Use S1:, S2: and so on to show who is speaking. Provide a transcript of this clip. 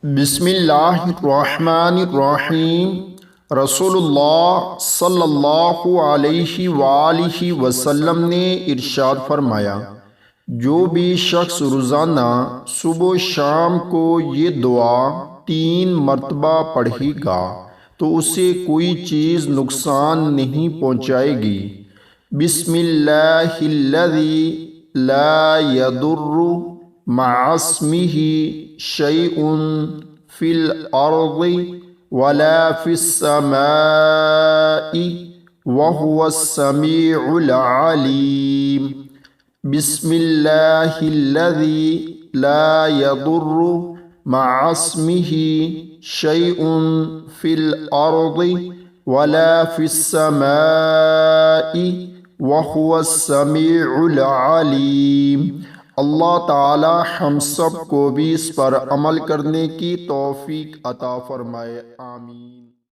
S1: بسم اللہ الرحمن الرحیم۔ رسول اللہ صلی اللہ علیہ وآلہ وسلم نے ارشاد فرمایا، جو بھی شخص روزانہ صبح و شام کو یہ دعا 3 مرتبہ پڑھے گا تو اسے کوئی چیز نقصان نہیں پہنچائے گی۔ بسم اللہ الذی لا یضر مع اسمہ شیء فی الارض ولا فی السماء وہو السمیع العلیم۔ بسم اللہ الذی لا یضر مع اسمہ شیء فی الارض ولا فی السماء وہو السمیع العلیم۔ اللہ تعالی ہم سب کو بھی اس پر عمل کرنے کی توفیق عطا فرمائے، آمین۔